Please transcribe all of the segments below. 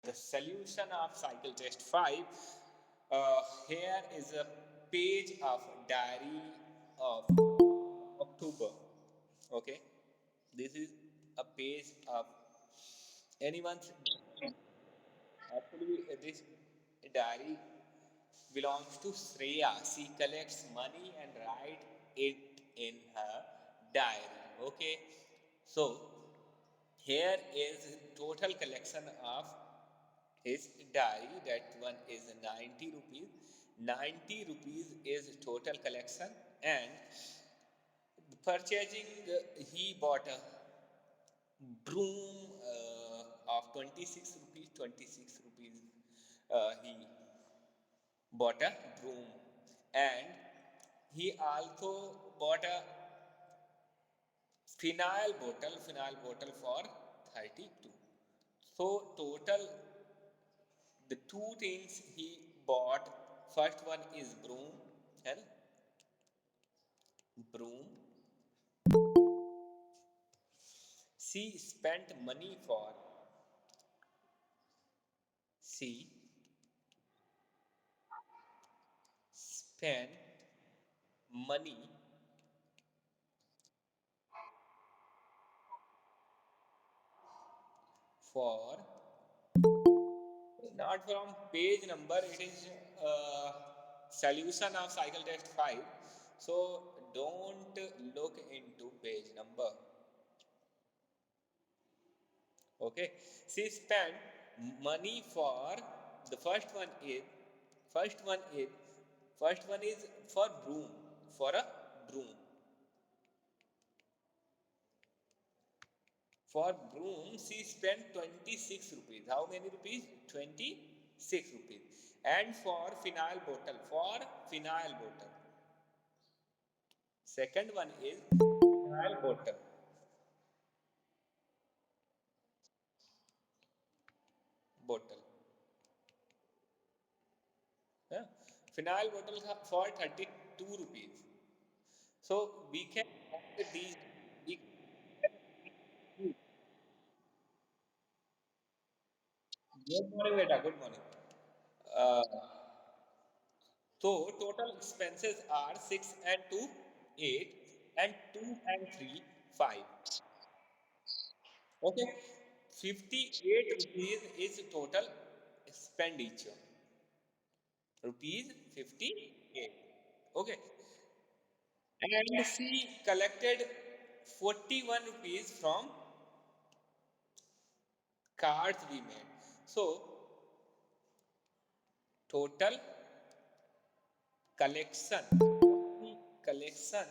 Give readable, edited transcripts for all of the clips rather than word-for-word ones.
the solution of cycle test 5. Here is a page of diary of October. Okay, this is a page of anyone's. Actually, this diary belongs to Shreya. She collects money and write it in her diary. Okay, so here is total collection of his diary. That one is 90 rupees. 90 rupees is total collection. And purchasing, he bought a broom of 26 rupees. 26 rupees he bought a broom. And he also bought a phenyl bottle for 32. So total, the two things he bought, first one is broom, and broom. She spent money for, she spent money for, not from page number, it is solution of cycle test 5. So don't look into page number. Okay, she spent money for, the first one is first one is for broom, for a broom. For broom she spent 26 rupees. How many rupees? 26 rupees. And for phenyl bottle, second one is phenyl bottle. Yeah. Phenyl bottle for 32 rupees. So we can add these. We, good morning, beta. Good morning. Uh, so total expenses are 6 and 2, 8, and 2 and 3, 5. Okay. 58 rupees is total expenditure. Rupees 58. Okay. And she collected 41 rupees from cards we made. So total collection, collection,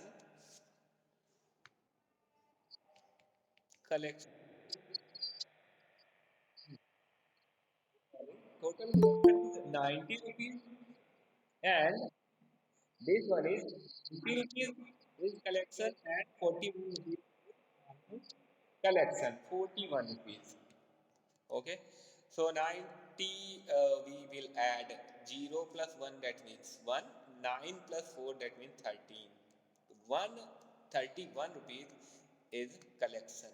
collection, total collection is 90 rupees. And this one is 50 rupees is collection, and 41 rupees is collection. 41 rupees. Okay. So 90, we will add 0 plus 1, that means 1. 9 plus 4, that means 13. 131 rupees is collection.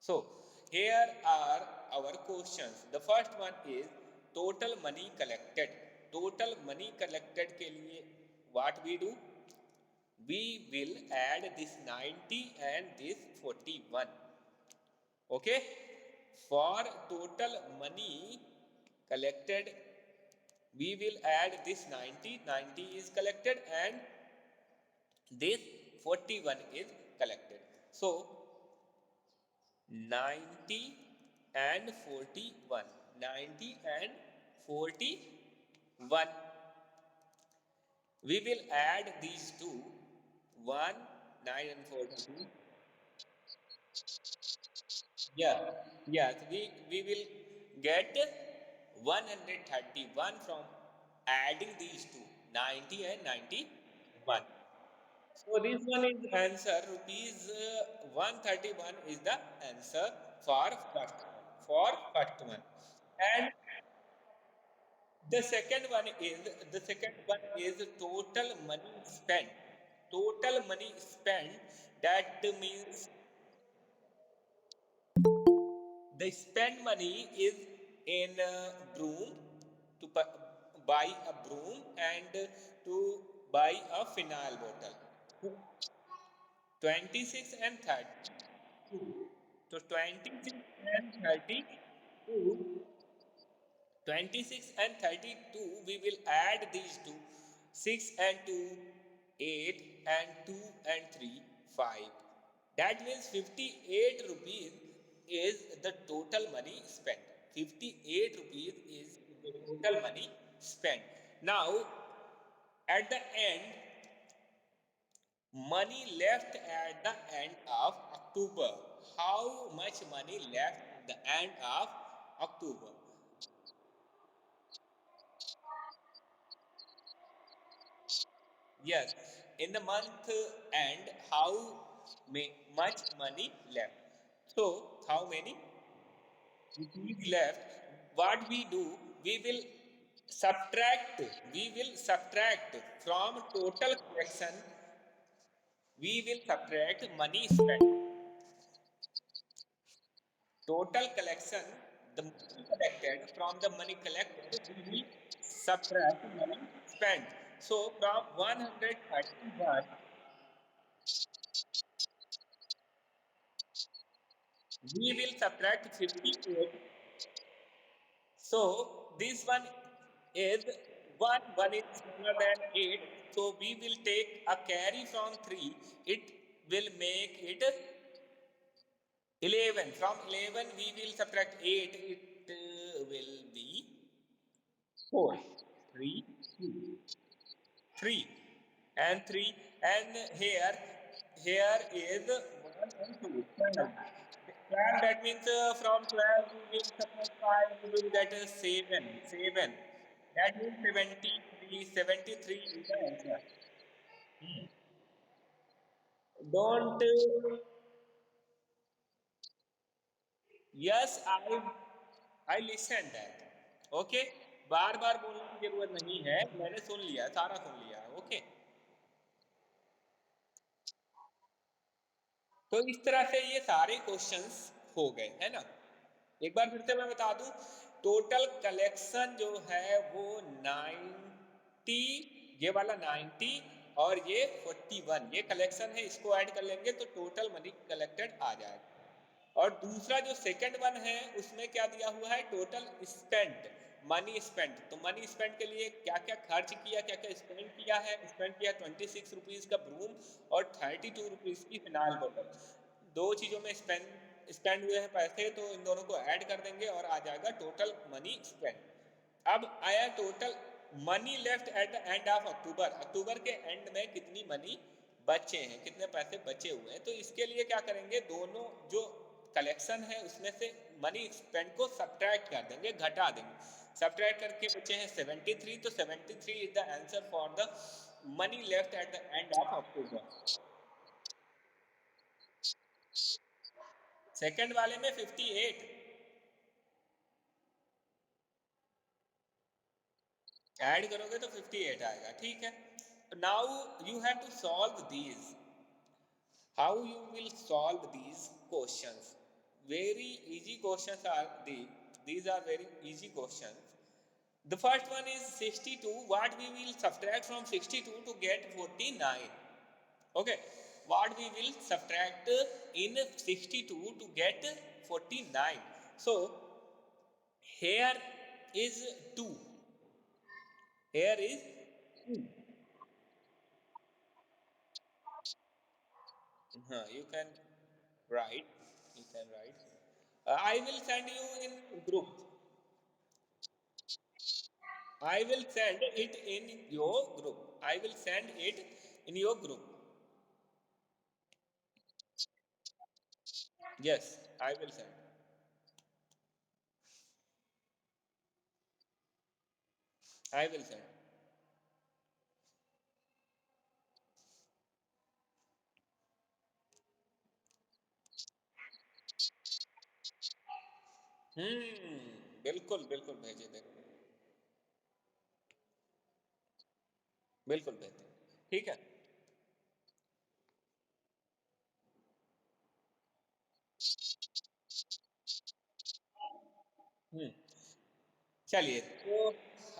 So here are our questions. The first one is total money collected. Total money collected के लिए what we do? We will add this 90 and this 41. Okay. For total money collected, we will add this 90. 90 is collected and this 41 is collected. So 90 and 41. 90 and 41. We will add these two. 1, 9 and 42. Yeah. Yes, we will get 131 from adding these two, 90 and 91. So this one is answer. Rupees 131 is the answer for first one. For first one. And the second one is total money spent. Total money spent, that means the spent money is in a broom to buy a broom and to buy a phenyl bottle. 26 and 30. So 26 and 32, 26 and 32, we will add these two. 6 and 2, 8 and 2 and 3, 5. That means 58 rupees is the total money spent. 58 rupees is the total money spent. Now, at the end, money left at the end of October. How much money left at the end of October? Yes, in the month end, how much money left? So, how many rupees left? What we do, we will subtract, we will subtract from total collection, we will subtract money spent. Total collection, the money collected from the money collected, we will subtract money spent. So, from 131, we will subtract 58. So this one is 1 is smaller than 8. So we will take a carry from 3. It will make it 11. From 11 we will subtract 8. It will be 4. 3, 2, 3 and 3, and here is 1 and 2, 12. 12, that means from 12 we will subtract 5, we will get 7, 7. That means 73, 73 is the answer. Don't, yes, I listen that. Okay, बार बार बोलने की जरूरत नहीं है, मैंने सुन लिया, सारा सुन लिया है. ओके, तो इस तरह से ये सारे क्वेश्चंस हो गए है ना. एक बार फिर से मैं बता दूं, टोटल कलेक्शन जो है वो 90, ये वाला 90 और ये 41, ये कलेक्शन है, इसको ऐड कर लेंगे तो टोटल मनी कलेक्टेड आ जाएगा. और दूसरा जो सेकंड वन है उसमें क्या दिया हुआ है, टोटल स्पेंट, मनी स्पेंट. तो मनी स्पेंट के लिए क्या क्या खर्च किया, क्या क्या स्पेंड किया है. स्पेंड किया 26 रुपीज़ का ब्रूम और 32 रुपीज़ की फिनाइल बोतल. दो चीज़ों में स्पेंड स्पेंड हुए हैं पैसे, तो इन दोनों को ऐड कर देंगे और आ जाएगा टोटल मनी स्पेंड. अब आया total money left at the end of October. October के एंड में कितनी मनी बचे हैं, कितने पैसे बचे हुए हैं. तो इसके लिए क्या करेंगे, दोनों जो कलेक्शन है उसमें से मनी स्पेंड को सब्ट्रैक्ट कर देंगे, घटा देंगे. सब्ट्रैक्ट करके बचे हैं 73, तो 73 is the answer for the money left at the end of October. Second वाले में 58 ऐड करोगे तो 58 आएगा. ठीक है, now you have to solve these. How you will solve these questions? Very easy questions are these are very easy questions. The first one is 62. What we will subtract from 62 to get 49? Okay, what we will subtract in 62 to get 49? So here is 2. Here is 2. You can write. You can write. I will send you in group. I will send it in your group. I will send it in your group. Yes, I will send. I will send. बिल्कुल बिल्कुल भेजे देंगे. बिल्कुल भेज देंगे. ठीक है. हम्म चलिए तो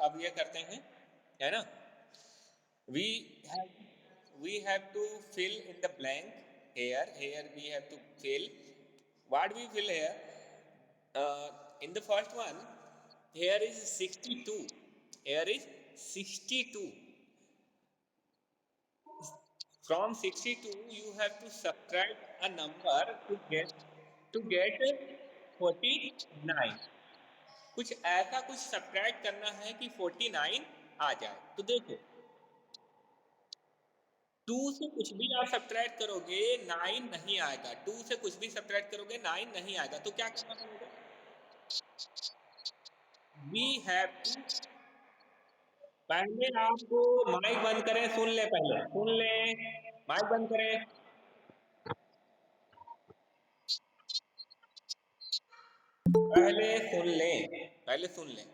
अब ये करते हैं, है ना? we have we have to fill in the blank here we have to fill what we fill here. In the first one, here is 62, here is 62. From 62 you have to subtract a number to get 49. कुछ ऐसा कुछ subtract करना है कि 49 आ जाए। तो देखो, 2 से कुछ भी आप सब्ट्रैक्ट करोगे 9 नहीं आएगा, 2 से कुछ भी सब्ट्रैक्ट करोगे 9 नहीं आएगा। तो क्या करना पड़ेगा? वी हैव टू, पहले आपको माइक बंद करें, सुन ले, पहले सुन ले, माइक बंद करें। पहले सुन ले, पहले सुन ले।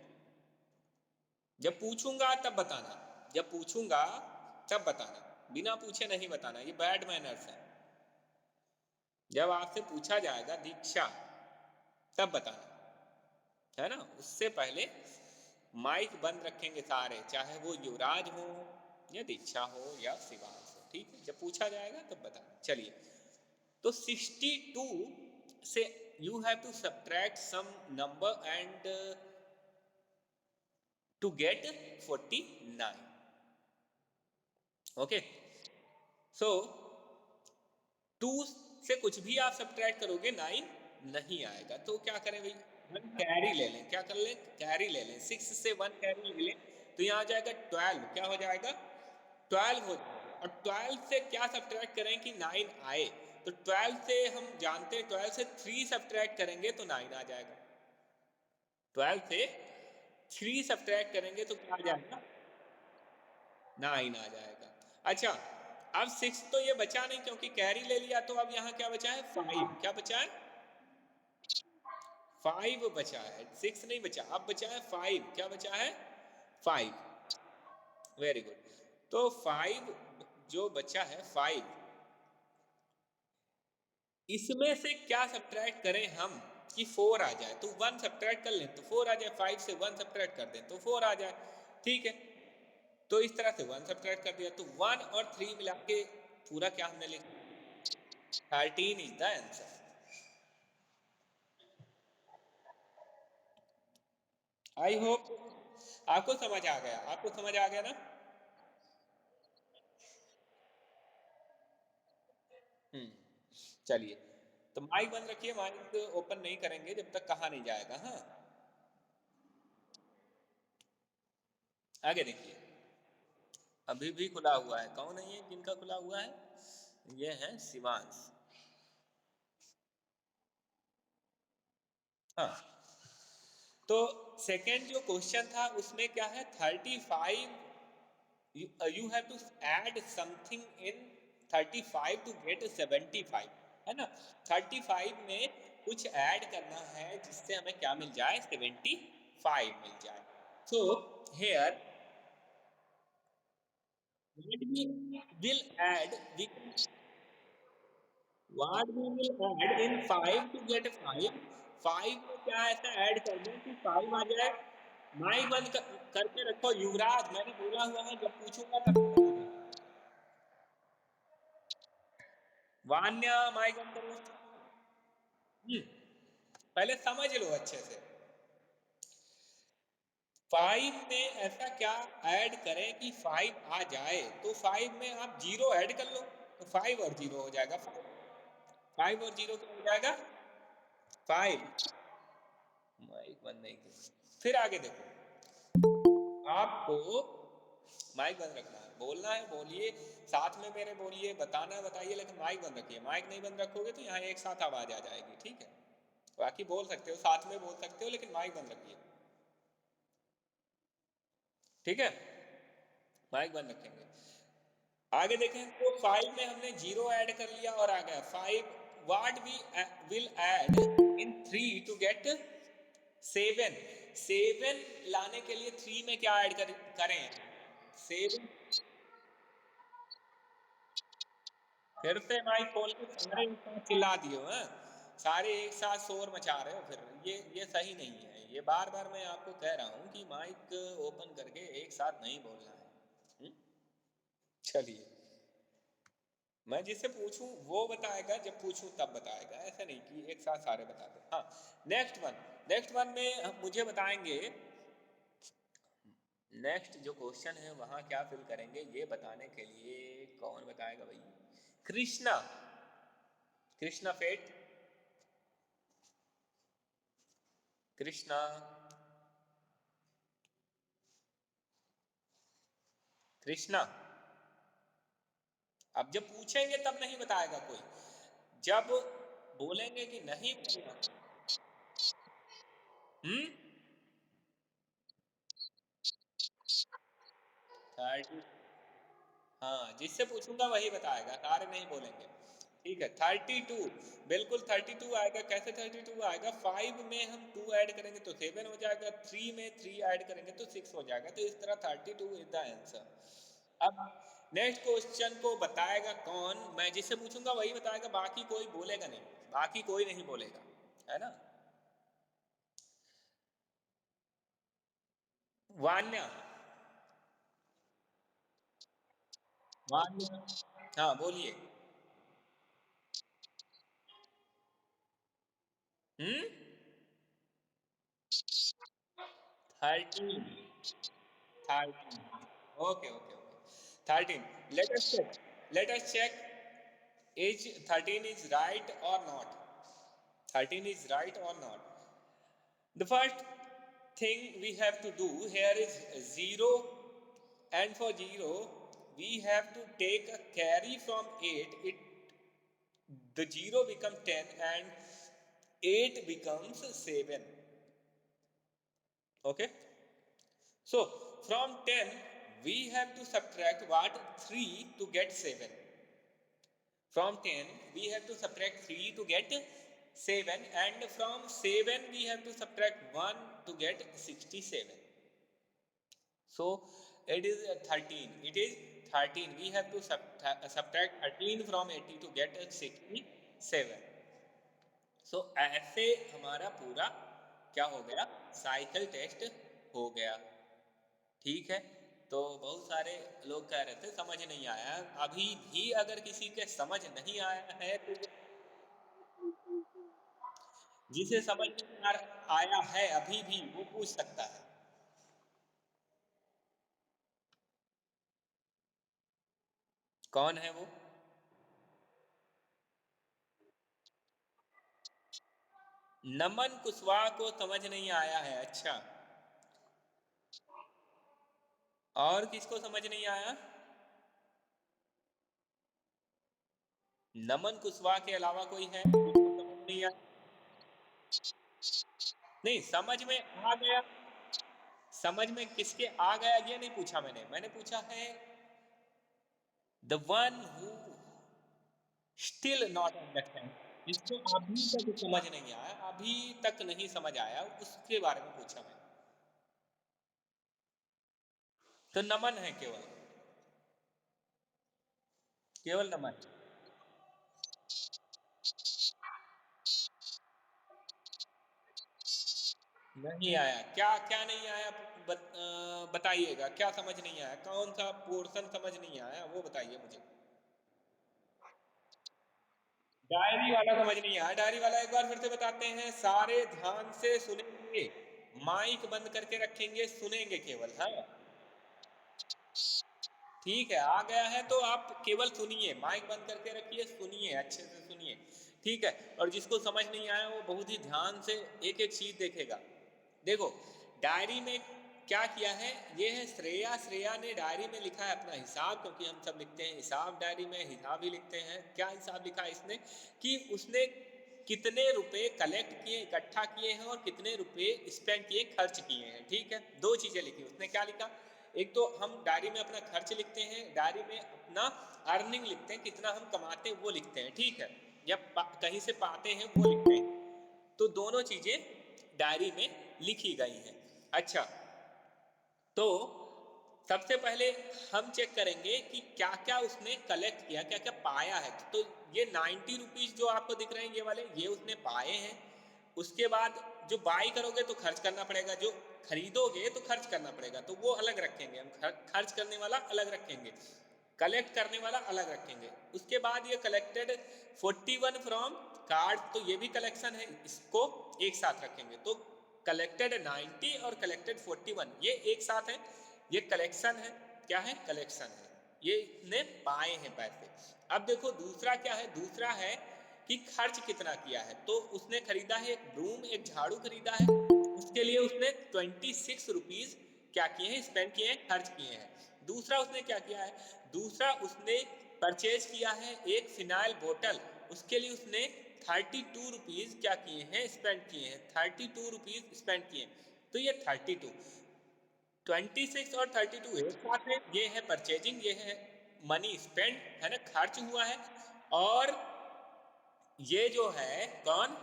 जब पूछूंगा तब बताना, जब पूछूंगा तब बताना, बिना पूछे नहीं बताना, ये बैड मैनर्स है। जब आपसे पूछा जाएगा दीक्षा तब बताना, है ना? उससे पहले माइक बंद रखेंगे सारे, चाहे वो युवराज हो या दीक्षा हो या शिवांश हो, ठीक है? जब पूछा जाएगा तब बताना। चलिए, तो 62 से you have to subtract some number and to get 49। Okay, so 2 से कुछ भी आप सब्ट्रैक्ट करोगे 9 नहीं आएगा। तो क्या करें भाई? 1 कैरी ले लें। क्या कर लें? कैरी ले लें। 6 से 1 कैरी ले लें तो यहाँ आ जाएगा 12। क्या हो जाएगा? 12 हो जाएगा। और 12 से क्या सब्ट्रैक्ट करें कि 9 आए? तो 12 से हम जानते हैं 12 से 3 सब्ट्रैक्ट करेंगे तो 9 आ जाएगा। 12 से 3 सब्ट्रैक्ट करेंगे तो क्या आ जाएगा? 9 आ जाएगा। अच्छा, अब 6 तो ये बचा नहीं क्योंकि कैरी ले लिया, तो अब यहाँ क्या बचा है? 5। क्या बचा है? 5 बचा है, 6 नहीं बचा। अब बचा है 5। क्या बचा है? 5। Very good. तो 5 जो बचा है 5, इसमें से क्या सब्ट्रैक्ट करें हम कि 4 आ जाए? तो 1 सब्ट्रैक्ट कर लें तो 4 आ जाए, 5 से 1 सब्ट्रैक्ट कर दें तो 4 आ जाए, ठीक है? तो इस तरह से 1 सब्ट्रैक्ट कर दिया, तो 1 और 3 मिला के पूरा क्या हमने लिखा? 13 is the answer. I hope आपको समझ आ गया, आपको समझ आ गया ना? हम्म, चलिए, तो माइक बंद रखिए, माइक ओपन नहीं करेंगे जब तक कहा नहीं जाएगा। हाँ, आगे देखिए, अभी भी खुला हुआ है। कौन है ये जिनका खुला हुआ है? ये है शिवांश। हाँ, तो सेकंड जो क्वेश्चन था उसमें क्या है? 35, you have to add something in 35 to get 75, है ना? 35 में कुछ ऐड करना है जिससे हमें क्या मिल जाए? 75 मिल जाए। So here what we will add, what we will add in 5 to get 5, 5 में क्या ऐसा ऐड कर दें कि 5 आ जाए? माइक बंद करके रखो युवराज, मैंने बोला हुआ है जब पूछूंगा तब बताना। वान्या, माइक बंद करो। पहले समझ लो अच्छे से। 5 में ऐसा क्या ऐड करें कि 5 आ जाए? तो 5 में आप 0 ऐड कर लो तो 5 और 0 हो जाएगा। 5 और 0 क्या हो जाएगा? 5। माइक बंद नहीं किया। फिर आगे देखो, आपको माइक बंद रखना है, बोलना है बोलिए, साथ में मेरे बोलिए, बताना है बताइए, लेकिन माइक बंद रखिए। माइक नहीं बंद रखोगे तो यहाँ एक साथ आवाज आ जाएगी, ठीक है? बाकी बोल सकते हो, साथ में बोल सकते हो, लेकिन माइक बंद रखिए, ठीक है? माइक बंद रखेंगे। आगे देखें तो 5 में हमने 0 ऐड कर लिया और आ गया 5। What we will add in 3 to get 7? 7 लाने के लिए 3 में क्या ऐड करें? 7। फिर से माइक खोल के सारे एक साथ चिल्ला दिए हो, हैं? सारे एक साथ शोर मचा रहे हो, फिर ये सही नहीं है। ये बार बार मैं आपको कह रहा हूँ कि माइक ओपन करके एक साथ नहीं बोलना है। चलिए, मैं जिससे पूछूं वो बताएगा, जब पूछूं तब बताएगा, ऐसा नहीं कि एक साथ सारे बता दे। हाँ, नेक्स्ट वन में मुझे बताएंगे। नेक्स्ट जो क्वेश्चन है वहां क्या फिल करेंगे ये बताने के लिए कौन बताएगा भाई? कृष्णा, कृष्णा फेट, कृष्णा, कृष्णा। अब जब पूछेंगे तब नहीं बताएगा कोई, जब बोलेंगे कि नहीं बोलना। हम्म 30। हाँ, जिससे पूछूंगा वही बताएगा, सारे नहीं बोलेंगे। ठीक है, 32। बिल्कुल 32 आएगा। कैसे 32 आएगा? 5 में हम 2 ऐड करेंगे तो 7 हो जाएगा, 3 में 3 ऐड करेंगे तो 6 हो जाएगा। तो इस तरह 32 इज द आंसर। अब नेक्स्ट क्वेश्चन को बताएगा कौन? मैं जिससे पूछूंगा वही बताएगा, बाकी कोई बोलेगा नहीं, बाकी कोई नहीं बोलेगा, है ना? वान्या, वान्या, हाँ बोलिए। हम्म 13, 13। Okay, okay, okay. 13. Let us check. Let us check. Is 13 is right or not? 13 is right or not? The first thing we have to do here is 0, and for 0 we have to take a carry from 8. The 0 becomes 10 and 8 becomes 7. Okay? So from 10 we have to subtract what? 3 to get 7. From 10 we have to subtract 3 to get 7, and from 7 we have to subtract 1 to get 67. So it is 13. It is 13. We have to subtract 13 from 80 to get 67. So ऐसे हमारा पूरा क्या हो गया? Cycle test हो गया। ठीक है, तो बहुत सारे लोग कह रहे थे समझ नहीं आया। अभी भी अगर किसी के समझ नहीं आया है तो जिसे समझ में आया है अभी भी वो पूछ सकता है। कौन है वो? नमन कुशवाहा को समझ नहीं आया है। अच्छा, और किसको समझ नहीं आया? नमन कुशवाहा के अलावा कोई है जिसको समझ नहीं आया? नहीं, समझ में आ गया। समझ में किसके आ गया ये नहीं पूछा मैंने। मैंने पूछा है the one who still not understand, जिसको अभी तक समझ नहीं आया, अभी तक नहीं समझ आया, उसके बारे में पूछा मैंने। तो नमन है, केवल केवल नमन। नहीं आया? क्या क्या नहीं आया? बताइएगा, क्या समझ नहीं आया? कौन सा पोर्शन समझ नहीं आया वो बताइए मुझे। डायरी वाला समझ नहीं आया? डायरी वाला एक बार फिर से बताते हैं, सारे ध्यान से सुनेंगे, माइक बंद करके रखेंगे, सुनेंगे केवल। हाँ, ठीक है, आ गया है तो आप केवल सुनिए, माइक बंद करके रखिए, सुनिए, अच्छे से सुनिए। ठीक है, और जिसको समझ नहीं आया वो बहुत ही ध्यान से एक एक चीज देखेगा। देखो, डायरी में क्या किया है, ये है श्रेया। श्रेया ने डायरी में लिखा है अपना हिसाब, क्योंकि हम सब लिखते हैं हिसाब, डायरी में हिसाब ही लिखते हैं। क्या हिसाब लिखा है इसने? कि उसने कितने रुपए कलेक्ट किए, इकट्ठा किए हैं, और कितने रुपए स्पेंड किए, खर्च किए हैं। ठीक है, दो चीजें लिखी उसने। क्या लिखा? एक तो हम डायरी में अपना खर्च लिखते हैं, डायरी में अपना अर्निंग लिखते हैं, कितना हम कमाते हैं वो लिखते हैं। ठीक है, या कहीं से पाते हैं वो लिखते हैं। तो दोनों चीजें डायरी में लिखी गई हैं। अच्छा, तो सबसे पहले हम चेक करेंगे कि क्या क्या उसने कलेक्ट किया, क्या क्या पाया है। तो ये 90 रुपीज जो आपको दिख रहे हैं ये वाले, ये उसने पाए हैं। उसके बाद जो बाई करोगे तो खर्च करना पड़ेगा, जो खरीदोगे तो खर्च करना पड़ेगा, तो वो अलग रखेंगे हम, खर्च करने वाला अलग रखेंगे, कलेक्ट करने वाला अलग रखेंगे। उसके बाद ये कलेक्टेड 41 फ्रॉम कार्ड, तो ये भी कलेक्शन है, इसको एक साथ रखेंगे। तो कलेक्टेड 90 और कलेक्टेड 41 ये एक साथ है, ये कलेक्शन है। क्या है? कलेक्शन है, ये इसने पाए हैं पैसे। अब देखो दूसरा क्या है, दूसरा है कि खर्च कितना किया है। तो उसने खरीदा है एक ब्रूम, एक झाड़ू खरीदा है, उसके लिए उसने 26 रुपीज क्या किए हैं, स्पेंड किए हैं, खर्च किए हैं। दूसरा उसने क्या किया है, दूसरा उसने परचेज किया है एक फिनाइल बोतल, उसके लिए उसने 32 रुपीज क्या किए हैं, स्पेंड किए हैं, 32 रुपीज स्पेंड किए। तो ये 32, 26 और 32 एक साथ है, ये है परचेजिंग, ये है मनी स्पेंड, है ना, खर्च हुआ है। और ये जो है कौन,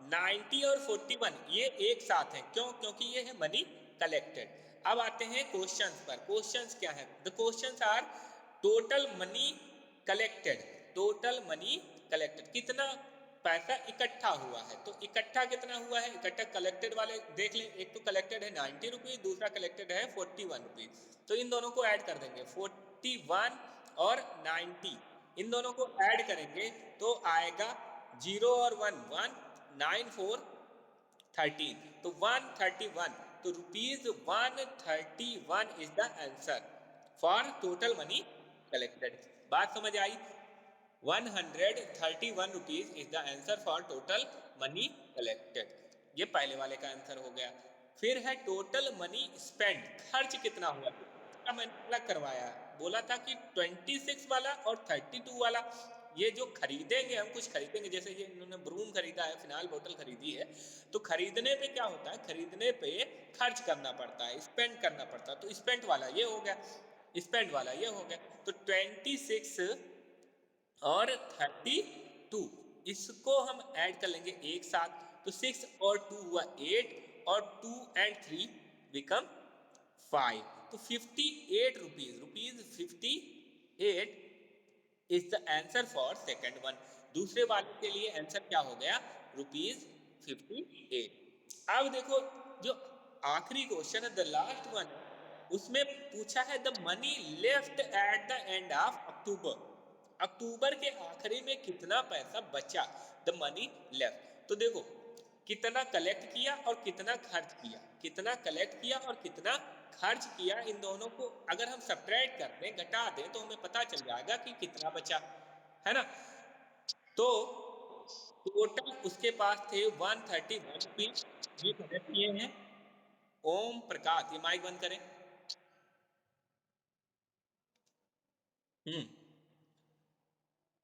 90 और 41 ये एक साथ है, क्यों? क्योंकि ये है मनी कलेक्टेड। अब आते हैं क्वेश्चंस पर। क्वेश्चंस क्या है? The questions are total money collected, total money collected, कितना पैसा इकट्ठा हुआ है। तो इकट्ठा कितना हुआ है, इकट्ठा कलेक्टेड वाले देख लें, एक तो कलेक्टेड है 90 रुपीज, दूसरा कलेक्टेड है 41 रुपीज। तो इन दोनों को ऐड कर देंगे, 41 और 90, इन दोनों को ऐड करेंगे तो आएगा 0 और 1 1, 9 4 13, तो 131। तो rupees 131 is the answer for total money collected. बात समझ आई? 131 rupees is the answer for total money collected. ये पहले वाले का आंसर हो गया। फिर है टोटल मनी स्पेंड, खर्च कितना हुआ। का मैंने अलग करवाया, बोला था कि 26 वाला और 32 वाला, ये जो खरीदेंगे हम, कुछ खरीदेंगे, जैसे ये इन्होंने ब्रूम खरीदा है, फिनाइल बोतल खरीदी है, तो खरीदने पे क्या होता है, खरीदने पे खर्च करना पड़ता है, स्पेंड करना पड़ता है। तो स्पेंड वाला ये हो गया, स्पेंड वाला ये हो गया। तो 26 और 32 इसको हम ऐड कर लेंगे एक साथ, तो 6 और 2 हुआ 8, और 2 एंड 3 बिकम 5। तो 58 rupees, rupees 58 is the answer for second one. दूसरे वाले के लिए आंसर क्या हो गया, रुपीज 58। अब देखो जो आखिरी क्वेश्चन है, द लास्ट वन, उसमें पूछा है the money left at the end of October, October के आखिरी में कितना पैसा बचा, द मनी लेफ्ट। तो देखो कितना कलेक्ट किया और कितना खर्च किया, कितना कलेक्ट किया और कितना खर्च किया, इन दोनों को अगर हम सब्ट्रैक्ट कर दें, घटा दें, तो हमें पता चल जाएगा कि कितना बचा, है ना। तो टोटल उसके पास थे 131 रुपीज, ये कलेक्ट किए हैं। ओम प्रकाश, ये माइक बंद करें।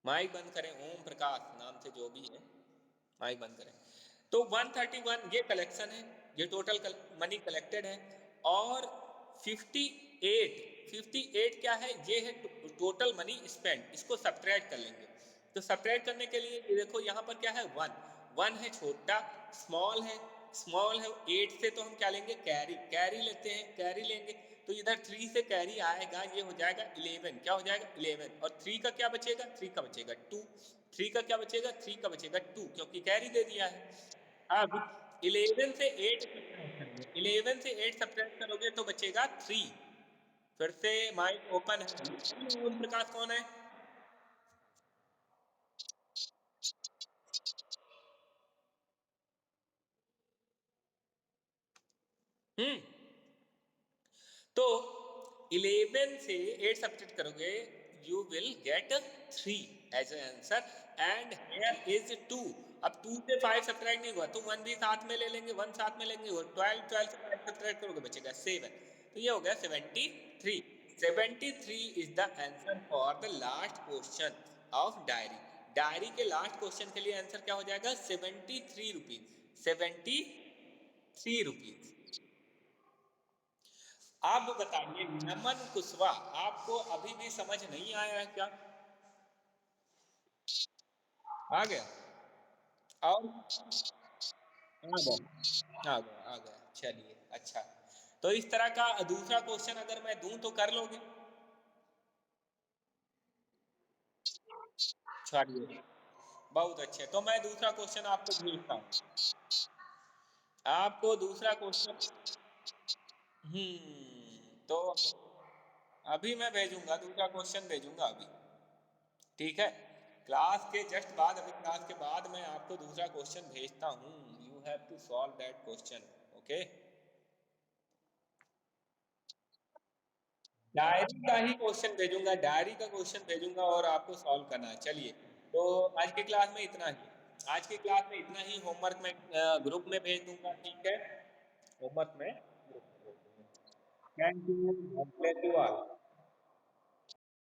माइक बंद करें, ओम प्रकाश नाम से जो भी है, माइक बंद करें। तो 131 ये कलेक्शन है, ये टोटल मनी कलेक्टेड है। और 58, 58 क्या है, ये है टोटल मनी स्पेंड, इसको सब्ट्रैक्ट कर लेंगे। तो सब्ट्रैक्ट करने के लिए ये देखो यहाँ पर क्या है, 1 1 है छोटा, स्मॉल है, स्मॉल है। 8 से तो हम क्या लेंगे, कैरी, कैरी लेते हैं, कैरी लेंगे। तो इधर 3 से कैरी आएगा, ये हो जाएगा 11, क्या हो जाएगा 11, और 3 का क्या बचेगा, 3 का बचेगा 2, 3 का क्या बचेगा, 3 का बचेगा 2, क्योंकि कैरी दे दिया है। अब 11 से 8 सब्ट्रैक्ट करेंगे, 11 से 8 सब्ट्रैक्ट करोगे तो बचेगा 3। फिर से माइक ओपन है, ओम प्रकाश कौन है? हम्म तो 11 से 8 सब्ट्रैक्ट करोगे, you will get 3 as a answer, and here is 2। अब 2 से 5 सब्ट्रैक्ट नहीं हुआ, तो 1 भी साथ में ले लेंगे, 1 साथ में लेंगे, और 12, 12 से 5 सब्ट्रैक्ट करोगे बचेगा 7। तो ये हो गया 73। 73 is the answer for the last question of diary. Diary के लास्ट क्वेश्चन के लिए आंसर क्या हो जाएगा, 73 रुपीज, 73 रुपीज। आप बताइए नमन कुशवाहा, आपको अभी भी समझ नहीं आया है क्या? आ गया? और आ गया, चलिए अच्छा। तो इस तरह का दूसरा क्वेश्चन अगर मैं दूं तो कर लोगे? चलिए बहुत अच्छे, तो मैं दूसरा क्वेश्चन आपको भेजता हूँ। आपको दूसरा क्वेश्चन। तो अभी मैं भेजूंगा, दूसरा क्वेश्चन भेजूंगा अभी। ठीक है, क्लास के जस्ट बाद, अभी क्लास के बाद मैं आपको दूसरा क्वेश्चन भेजता हूँ। You have to solve that question. Okay, diary का ही क्वेश्चन भेजूंगा, डायरी का क्वेश्चन भेजूंगा और आपको सॉल्व करना है। चलिए, तो आज की क्लास में इतना ही। आज की क्लास में इतना ही। होमवर्क में ग्रुप में भेज दूंगा। ठीक है, होमवर्क में। Thank you, bless you all.